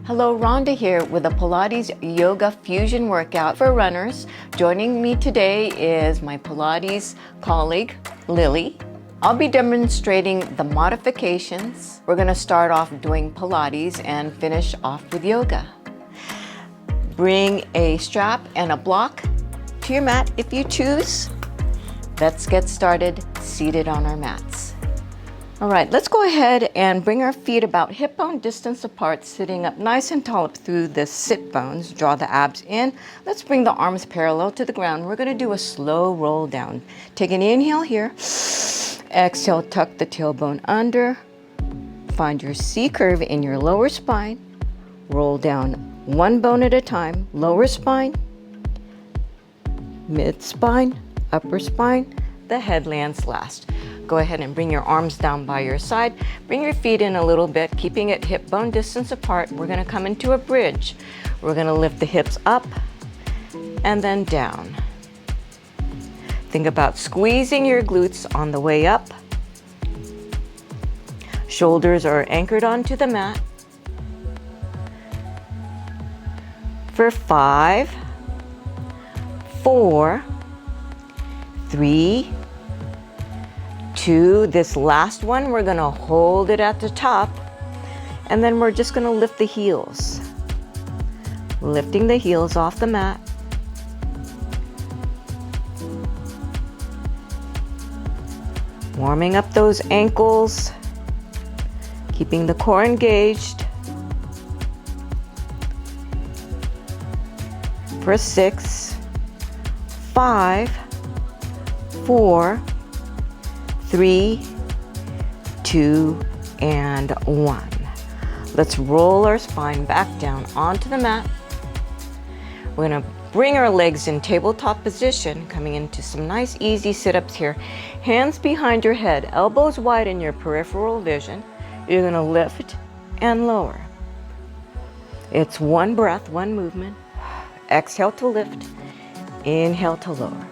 Hello, Rhonda here with a Pilates Yoga Fusion workout for runners. Joining me today is my Pilates colleague, Lily. I'll be demonstrating the modifications. We're going to start off doing Pilates and finish off with yoga. Bring a strap and a block to your mat if you choose. Let's get started seated on our mats. All right, let's go ahead and bring our feet about hip bone distance apart, sitting up nice and tall up through the sit bones. Draw the abs in. Let's bring the arms parallel to the ground. We're gonna do a slow roll down. Take an inhale here. Exhale, tuck the tailbone under. Find your C curve in your lower spine. Roll down one bone at a time. Lower spine, mid spine, upper spine. The head lands last. Go ahead and bring your arms down by your side. Bring your feet in a little bit, keeping it hip bone distance apart. We're gonna come into a bridge. We're gonna lift the hips up and then down. Think about squeezing your glutes on the way up. Shoulders are anchored onto the mat. For 5, 4, 3, 2, this last one, we're gonna hold it at the top, and then we're just gonna lift the heels. Lifting the heels off the mat. Warming up those ankles, keeping the core engaged. For 6, 5, 4, 3, 2, and 1. Let's roll our spine back down onto the mat. We're gonna bring our legs in tabletop position, coming into some nice easy sit-ups here. Hands behind your head, elbows wide in your peripheral vision. You're gonna lift and lower. It's one breath, one movement. Exhale to lift, inhale to lower.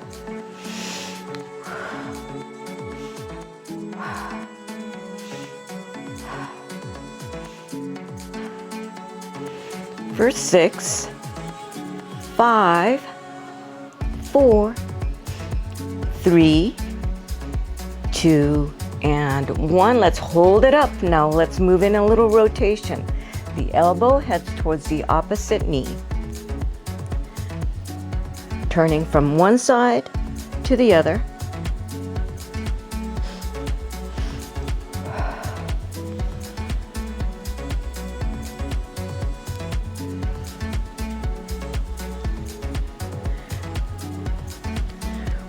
For 6, 5, 4, 3, 2, and 1. Let's hold it up. Now let's move in a little rotation. The elbow heads towards the opposite knee. Turning from one side to the other.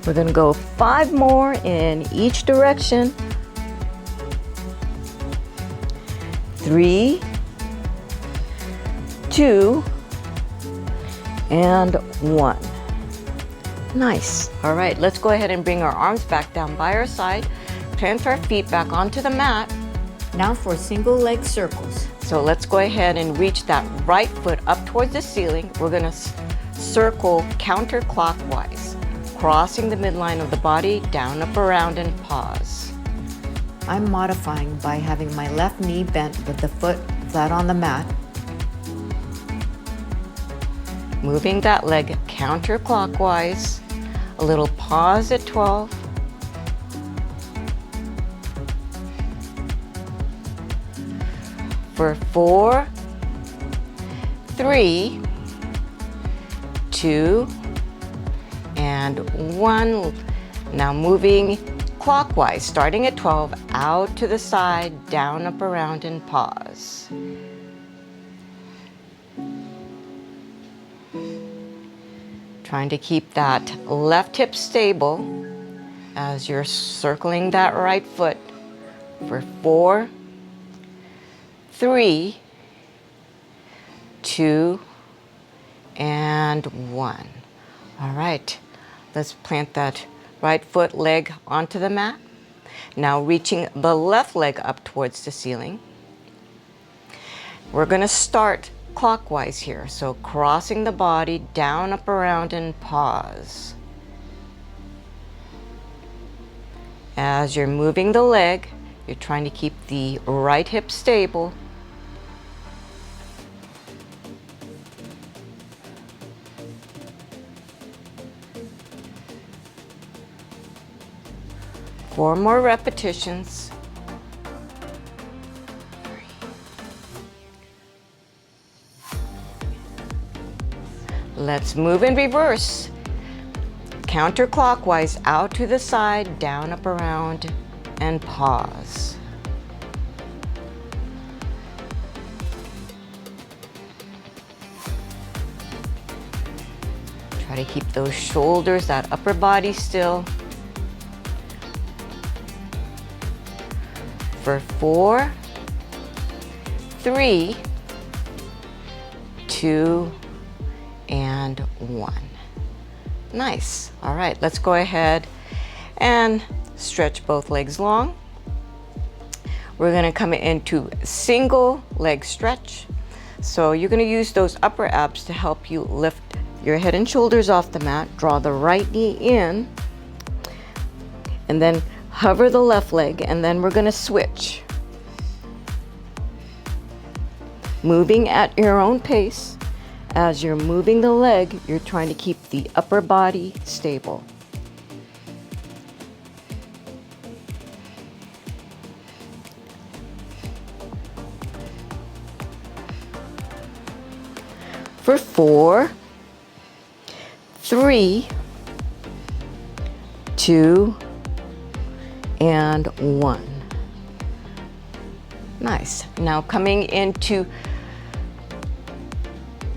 We're going to go 5 more in each direction. 3, 2, and 1. Nice. All right, let's go ahead and bring our arms back down by our side. Plant our feet back onto the mat. Now for single leg circles. So let's go ahead and reach that right foot up towards the ceiling. We're going to circle counterclockwise, crossing the midline of the body, down, up, around, and pause. I'm modifying by having my left knee bent with the foot flat on the mat. Moving that leg counterclockwise. A little pause at 12. For 4, 3, 2, and 1. Now moving clockwise, starting at 12, out to the side, down, up, around, and pause. Trying to keep that left hip stable as you're circling that right foot. For 4, 3, 2, and 1. All right, let's plant that right foot leg onto the mat. Now reaching the left leg up towards the ceiling. We're going to start clockwise here, so crossing the body, down, up, around, and pause. As you're moving the leg, you're trying to keep the right hip stable. 4 more repetitions. Let's move in reverse. Counterclockwise, out to the side, down, up, around, and pause. Try to keep those shoulders, that upper body still. For 4, 3, 2, and 1. Nice. All right, let's go ahead and stretch both legs long. We're going to come into single leg stretch. So you're going to use those upper abs to help you lift your head and shoulders off the mat. Draw the right knee in, and then hover the left leg, and then we're going to switch. Moving at your own pace. As you're moving the leg, you're trying to keep the upper body stable. For 4, 3, 2, and 1. Nice. Now coming into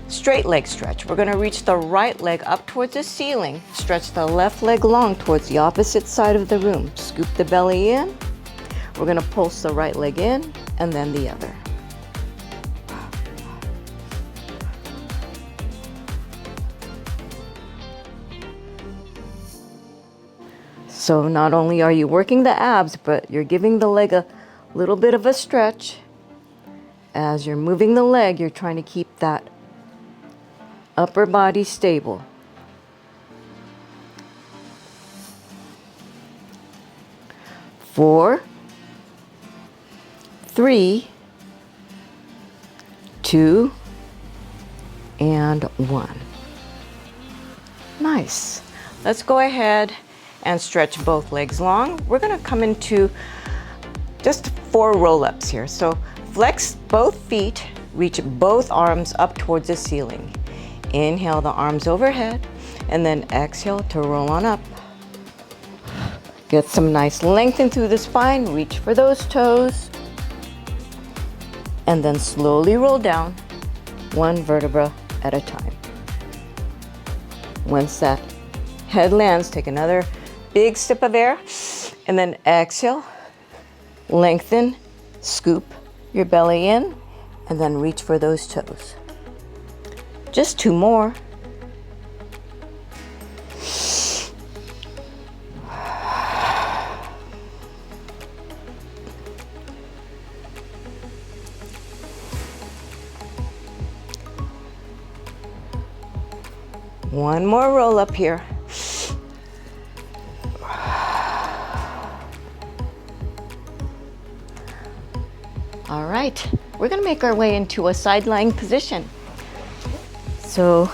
straight leg stretch. We're going to reach the right leg up towards the ceiling. Stretch the left leg long towards the opposite side of the room. Scoop the belly in. We're going to pulse the right leg in and then the other. So not only are you working the abs, but you're giving the leg a little bit of a stretch. As you're moving the leg, you're trying to keep that upper body stable. Four, 3, 2, and 1. Nice. Let's go ahead and stretch both legs long. We're going to come into just 4 roll-ups here. So flex both feet, reach both arms up towards the ceiling. Inhale the arms overhead, and then exhale to roll on up. Get some nice lengthen through the spine, reach for those toes, and then slowly roll down, 1 vertebra at a time. Once that head lands, take another big sip of air, and then exhale, lengthen, scoop your belly in, and then reach for those toes. Just 2 more. One more roll up here. All right, we're gonna make our way into a side lying position. So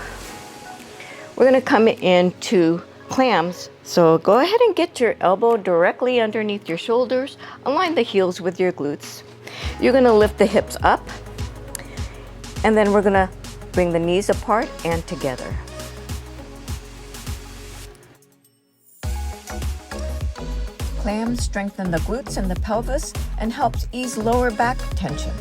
we're going to come into clams. So go ahead and get your elbow directly underneath your shoulders. Align the heels with your glutes. You're going to lift the hips up. And then we're going to bring the knees apart and together. Clams strengthen the glutes and the pelvis and helps ease lower back tension.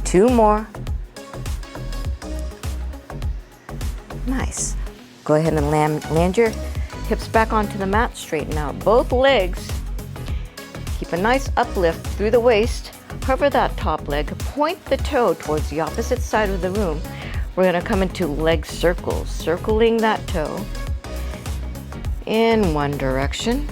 Two more. Nice. Go ahead and land your hips back onto the mat. Straighten out both legs. Keep a nice uplift through the waist. Hover that top leg. Point the toe towards the opposite side of the room. We're going to come into leg circles, circling that toe in one direction.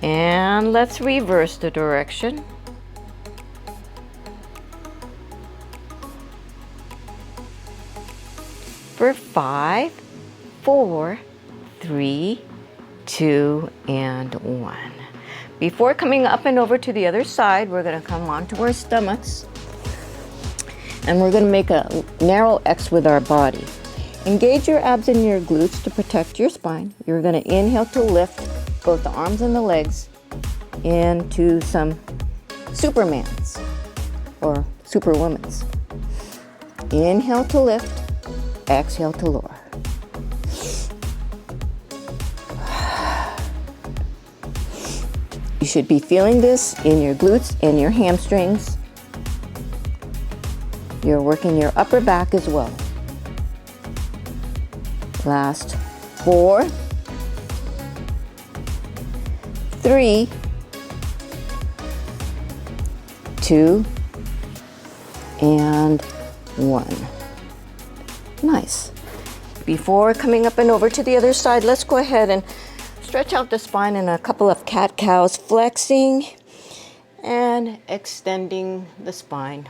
And let's reverse the direction. For 5, 4, 3, 2, and 1. Before coming up and over to the other side, we're going to come onto our stomachs. And we're going to make a narrow X with our body. Engage your abs and your glutes to protect your spine. You're going to inhale to lift both the arms and the legs into some Supermans or Superwomans. Inhale to lift, exhale to lower. You should be feeling this in your glutes and your hamstrings. You're working your upper back as well. Last 4, 3, 2, and 1. Nice. Before coming up and over to the other side, let's go ahead and stretch out the spine in a couple of cat-cows, flexing and extending the spine.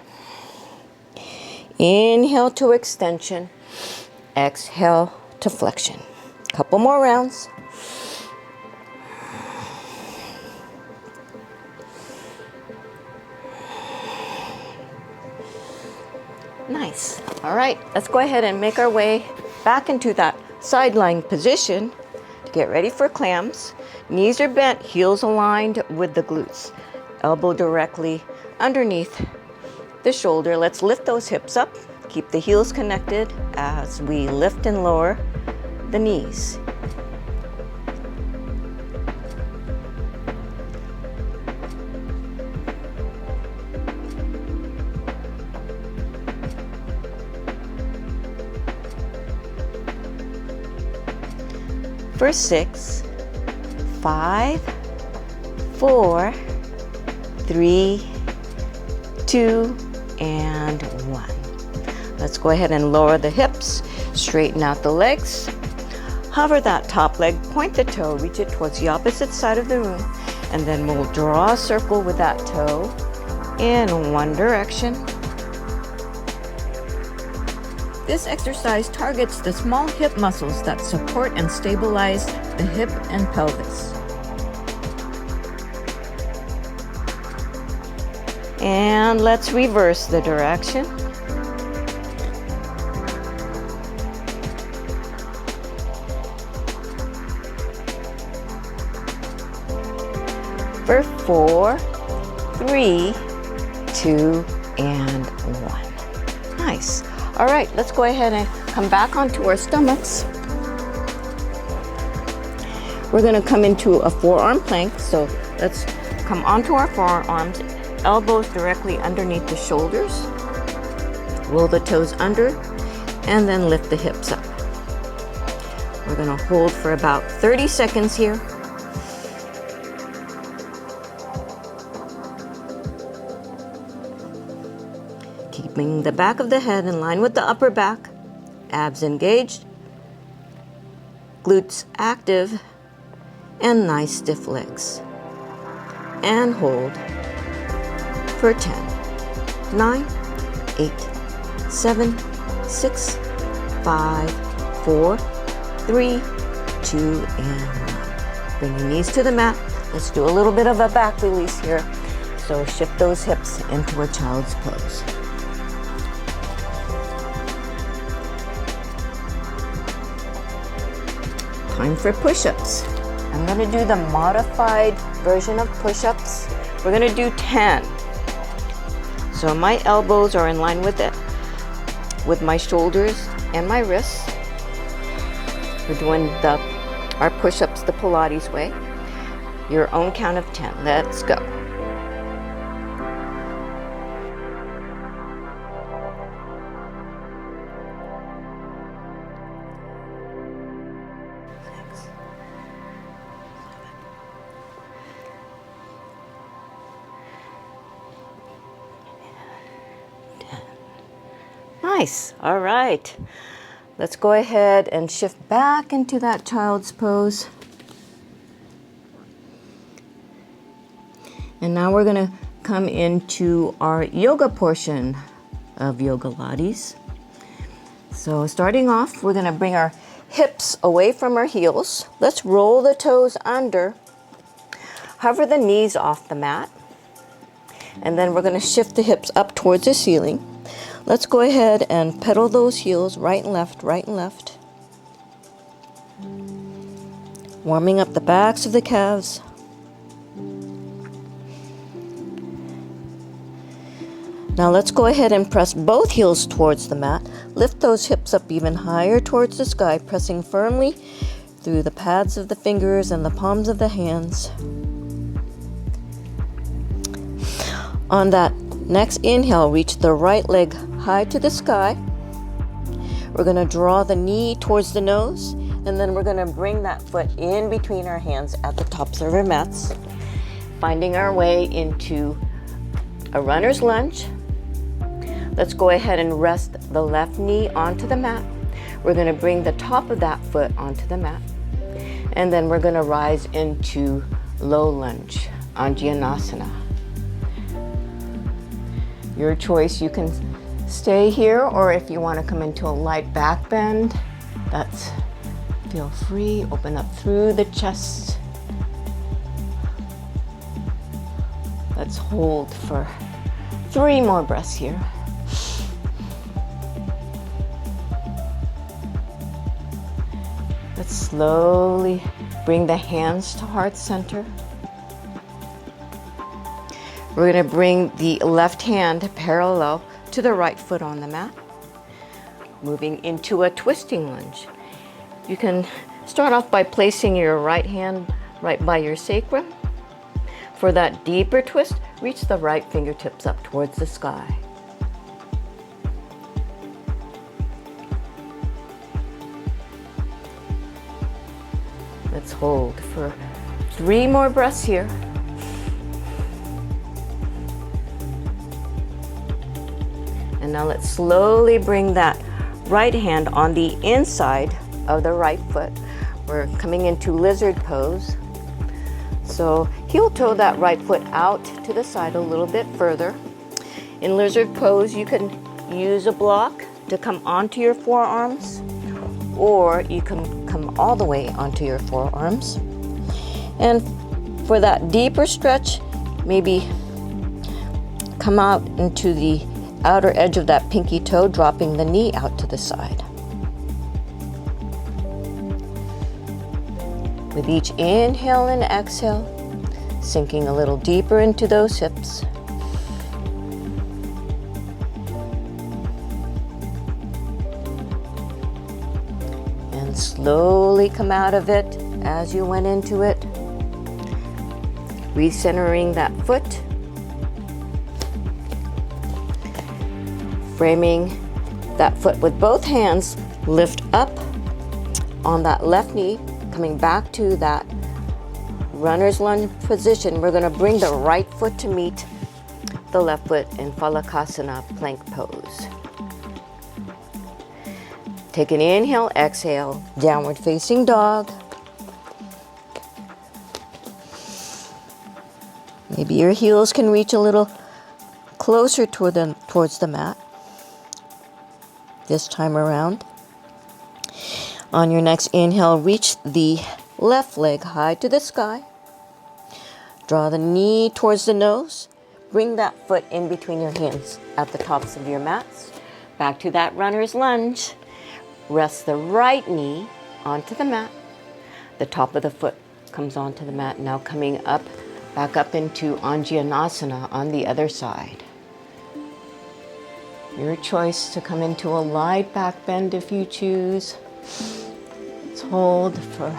Inhale to extension, exhale to flexion. Couple more rounds. Nice. All right, let's go ahead and make our way back into that side lying position. Get ready for clams. Knees are bent, heels aligned with the glutes. Elbow directly underneath the shoulder. Let's lift those hips up. Keep the heels connected as we lift and lower the knees. For 6, 5, 4, 3, 2, and 1. Let's go ahead and lower the hips, straighten out the legs, hover that top leg, point the toe, reach it towards the opposite side of the room, and then we'll draw a circle with that toe in one direction. This exercise targets the small hip muscles that support and stabilize the hip and pelvis. And let's reverse the direction. For 4, 3, 2, and 1. Nice. All right, let's go ahead and come back onto our stomachs. We're going to come into a forearm plank. So let's come onto our forearms, elbows directly underneath the shoulders. Roll the toes under and then lift the hips up. We're going to hold for about 30 seconds here. Keeping the back of the head in line with the upper back, abs engaged, glutes active, and nice stiff legs. And hold for 10, 9, 8, 7, 6, 5, 4, 3, 2, and 1. Bring your knees to the mat. Let's do a little bit of a back release here. So shift those hips into a child's pose. Time for push-ups. I'm going to do the modified version of push-ups. We're going to do 10. So my elbows are in line with it, with my shoulders and my wrists. We're doing our push-ups the Pilates way. Your own count of 10. Let's go. 10. Nice. All right. Let's go ahead and shift back into that child's pose. And now we're going to come into our yoga portion of Yoga Pilates. So starting off, we're going to bring our hips away from our heels. Let's roll the toes under. Hover the knees off the mat. And then we're going to shift the hips up towards the ceiling. Let's go ahead and pedal those heels right and left, right and left. Warming up the backs of the calves. Now let's go ahead and press both heels towards the mat. Lift those hips up even higher towards the sky, pressing firmly through the pads of the fingers and the palms of the hands. On that next inhale, reach the right leg high to the sky. We're going to draw the knee towards the nose, and then we're going to bring that foot in between our hands at the tops of our mats, finding our way into a runner's lunge. Let's go ahead and rest the left knee onto the mat. We're going to bring the top of that foot onto the mat. And then we're going to rise into low lunge, Anjaneyasana. Your choice, you can stay here, or if you want to come into a light back bend, that's feel free. Open up through the chest. Let's hold for 3 more breaths here. Let's slowly bring the hands to heart center. We're going to bring the left hand parallel to the right foot on the mat, moving into a twisting lunge. You can start off by placing your right hand right by your sacrum. For that deeper twist, reach the right fingertips up towards the sky. Let's hold for 3 more breaths here. And now let's slowly bring that right hand on the inside of the right foot. We're coming into lizard pose. So heel toe that right foot out to the side a little bit further. In lizard pose, you can use a block to come onto your forearms, or you can come all the way onto your forearms. And for that deeper stretch, maybe come out into the outer edge of that pinky toe, dropping the knee out to the side. With each inhale and exhale, sinking a little deeper into those hips. And slowly come out of it as you went into it. Recentering that foot. Framing that foot with both hands, lift up on that left knee, coming back to that runner's lunge position. We're going to bring the right foot to meet the left foot in Phalakasana plank pose. Take an inhale, exhale, downward facing dog. Maybe your heels can reach a little closer towards the mat this time around. On your next inhale, reach the left leg high to the sky. Draw the knee towards the nose. Bring that foot in between your hands at the tops of your mats. Back to that runner's lunge. Rest the right knee onto the mat. The top of the foot comes onto the mat. Now coming up, back up into Anjaneyasana on the other side. Your choice to come into a light back bend if you choose. Let's hold for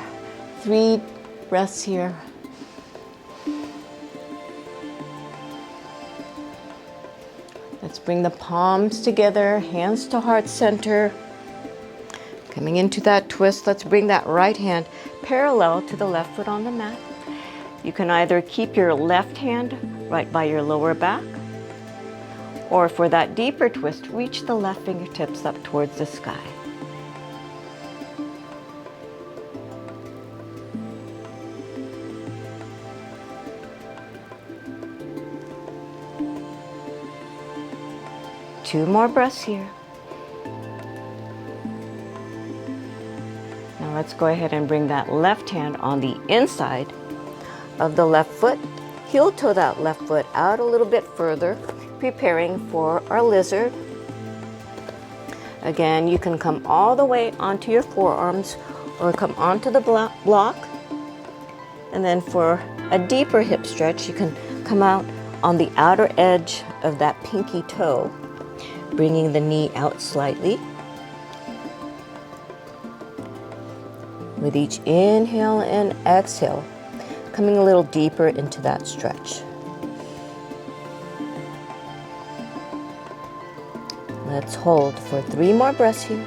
3 breaths here. Let's bring the palms together, hands to heart center. Coming into that twist, let's bring that right hand parallel to the left foot on the mat. You can either keep your left hand right by your lower back, or for that deeper twist, reach the left fingertips up towards the sky. Two more breaths here. let's go ahead and bring that left hand on the inside of the left foot. Heel toe that left foot out a little bit further, preparing for our lizard. Again, you can come all the way onto your forearms or come onto the block. And then for a deeper hip stretch, you can come out on the outer edge of that pinky toe, bringing the knee out slightly. With each inhale and exhale, coming a little deeper into that stretch. Let's hold for 3 more breaths here.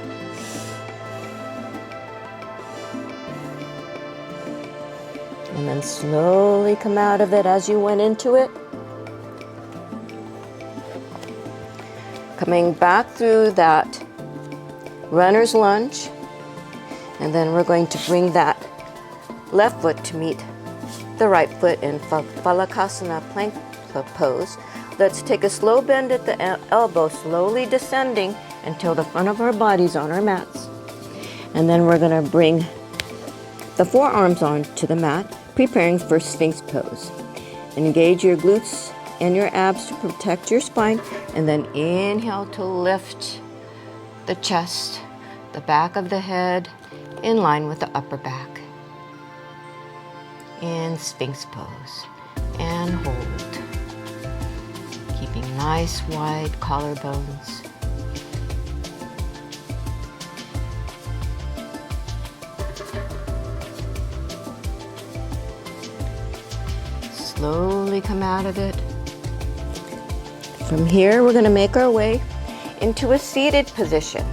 And then slowly come out of it as you went into it. Coming back through that runner's lunge. And then we're going to bring that left foot to meet the right foot in Phalakasana plank pose. Let's take a slow bend at the elbow, slowly descending until the front of our body's on our mats. And then we're going to bring the forearms onto the mat, preparing for Sphinx pose. Engage your glutes and your abs to protect your spine, and then inhale to lift the chest, the back of the head, in line with the upper back. In Sphinx pose. And hold. Keeping nice wide collarbones. Slowly come out of it. From here, we're going to make our way into a seated position.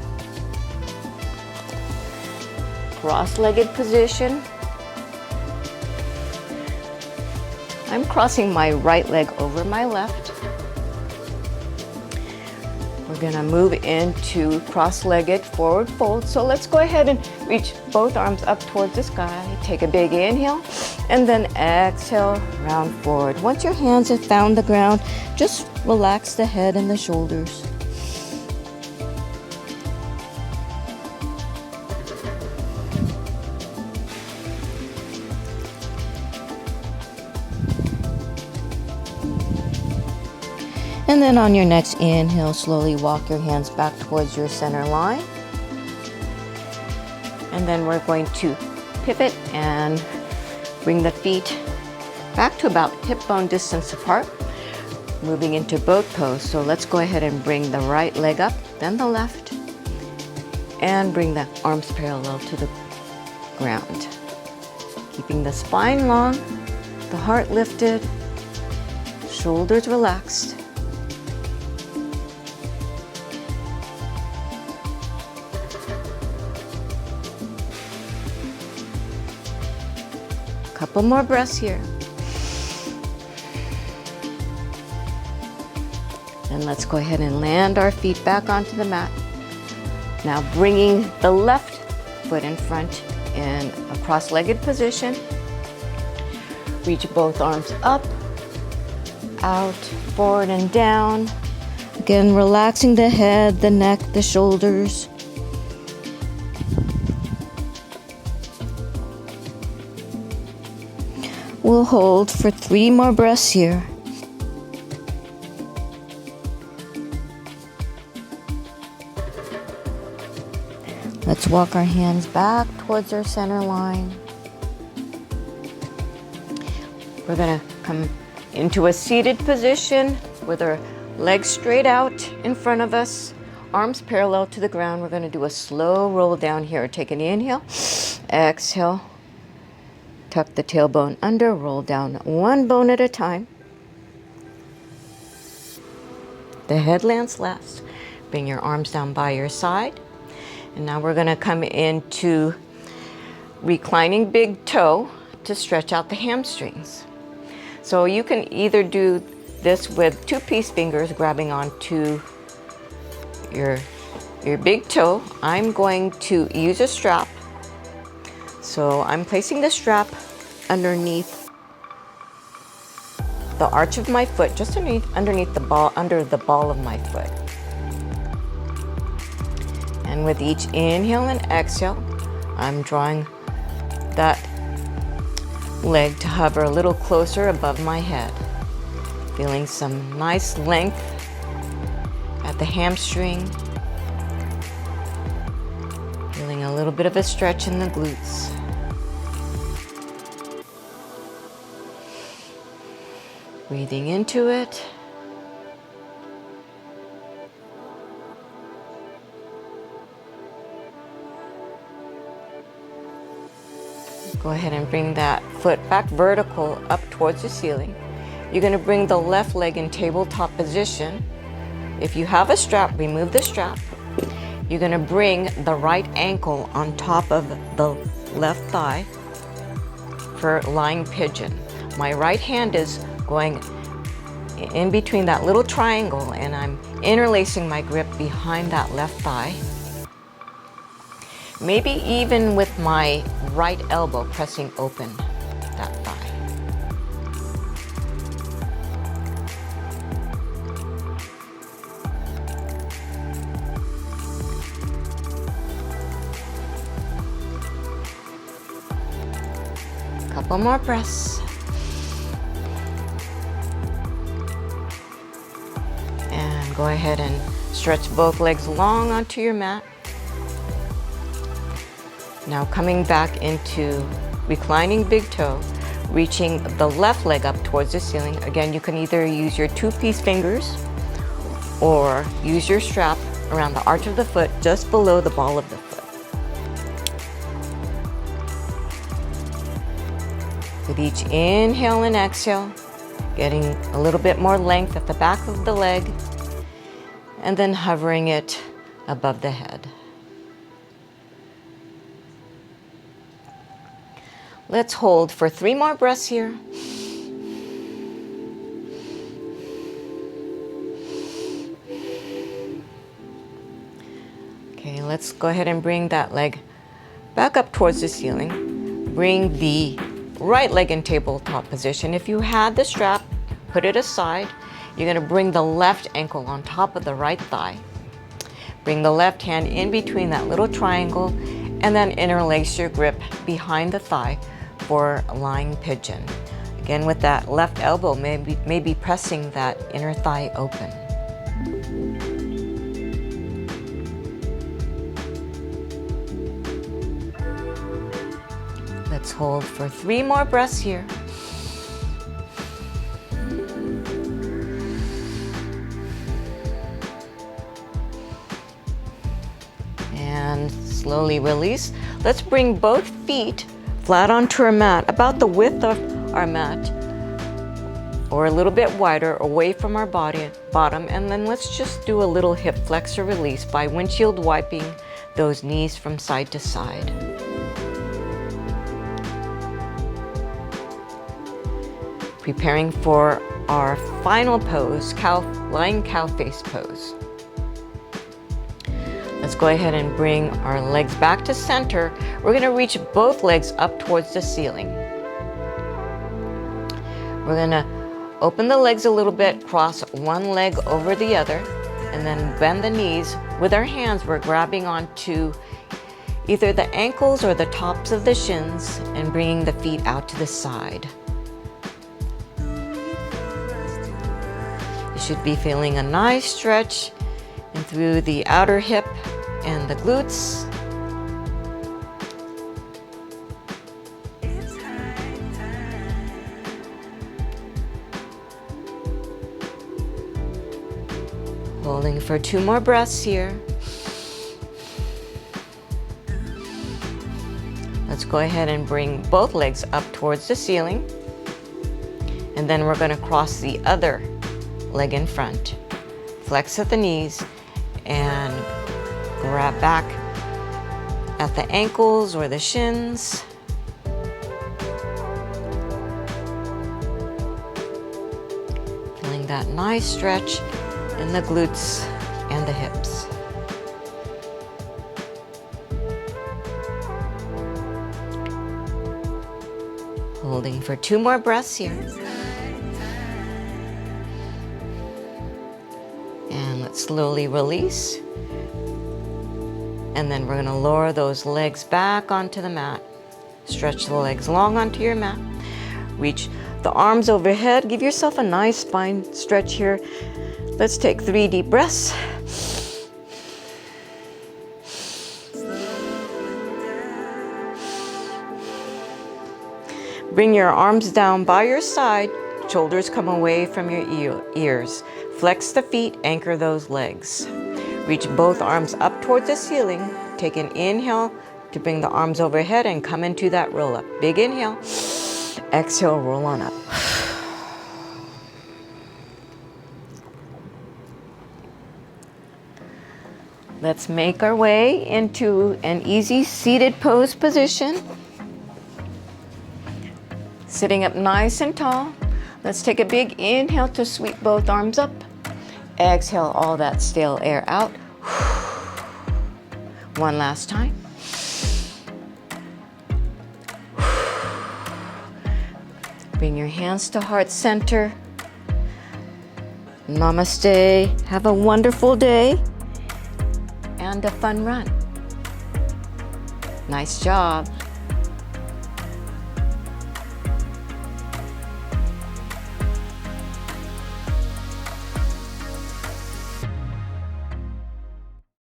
Cross-legged position. I'm crossing my right leg over my left. We're gonna move into cross-legged forward fold. So let's go ahead and reach both arms up towards the sky. Take a big inhale and then exhale, round forward. Once your hands have found the ground, just relax the head and the shoulders. And then on your next inhale, slowly walk your hands back towards your center line. And then we're going to pivot and bring the feet back to about hip bone distance apart, moving into boat pose. So let's go ahead and bring the right leg up, then the left, and bring the arms parallel to the ground. Keeping the spine long, the heart lifted, shoulders relaxed. Couple more breaths here. And let's go ahead and land our feet back onto the mat. Now bringing the left foot in front in a cross-legged position. Reach both arms up, out, forward and down. Again, relaxing the head, the neck, the shoulders. We'll hold for 3 more breaths here. Let's walk our hands back towards our center line. We're going to come into a seated position with our legs straight out in front of us, arms parallel to the ground. We're going to do a slow roll down here. Take an inhale, exhale. Tuck the tailbone under, roll down one bone at a time. The head lands last. Bring your arms down by your side. And now we're going to come into reclining big toe to stretch out the hamstrings. So you can either do this with 2 peace fingers grabbing onto your big toe. I'm going to use a strap. So I'm placing the strap underneath the arch of my foot, just underneath the ball, under the ball of my foot. And with each inhale and exhale, I'm drawing that leg to hover a little closer above my head. Feeling some nice length at the hamstring. Feeling a little bit of a stretch in the glutes. Breathing into it. Go ahead and bring that foot back vertical up towards the ceiling. You're going to bring the left leg in tabletop position. If you have a strap, remove the strap. You're going to bring the right ankle on top of the left thigh for lying pigeon. My right hand is going in between that little triangle, and I'm interlacing my grip behind that left thigh. Maybe even with my right elbow pressing open that thigh. Couple more breaths. And go ahead and stretch both legs long onto your mat. Now coming back into reclining big toe, reaching the left leg up towards the ceiling. Again, you can either use your two-piece fingers or use your strap around the arch of the foot just below the ball of the foot. With each inhale and exhale, getting a little bit more length at the back of the leg, and then hovering it above the head. Let's hold for 3 more breaths here. Okay, let's go ahead and bring that leg back up towards the ceiling. Bring the right leg in tabletop position. If you had the strap, put it aside. You're going to bring the left ankle on top of the right thigh. Bring the left hand in between that little triangle, and then interlace your grip behind the thigh for lying pigeon. Again, with that left elbow, maybe pressing that inner thigh open. Let's hold for 3 more breaths here. And slowly release. Let's bring both feet flat onto our mat, about the width of our mat, or a little bit wider away from our bottom, and then let's just do a little hip flexor release by windshield wiping those knees from side to side. Preparing for our final pose, lying cow face pose. Let's go ahead and bring our legs back to center. We're going to reach both legs up towards the ceiling. We're going to open the legs a little bit, cross one leg over the other, and then bend the knees. With our hands, we're grabbing onto either the ankles or the tops of the shins and bringing the feet out to the side. You should be feeling a nice stretch in through the outer hip and the glutes. Holding for 2 more breaths here. Let's go ahead and bring both legs up towards the ceiling. And then we're going to cross the other leg in front. Flex at the knees and grab back at the ankles or the shins. Feeling that nice stretch in the glutes and the hips. Holding for 2 more breaths here. And let's slowly release. And then we're going to lower those legs back onto the mat. Stretch the legs long onto your mat. Reach the arms overhead. Give yourself a nice spine stretch here. Let's take 3 deep breaths. Bring your arms down by your side. Shoulders come away from your ears. Flex the feet, anchor those legs. Reach both arms up towards the ceiling. Take an inhale to bring the arms overhead and come into that roll up. Big inhale. Exhale, roll on up. Let's make our way into an easy seated pose position. Sitting up nice and tall. Let's take a big inhale to sweep both arms up. Exhale all that stale air out. One last time. Bring your hands to heart center. Namaste. Have a wonderful day and a fun run. Nice job.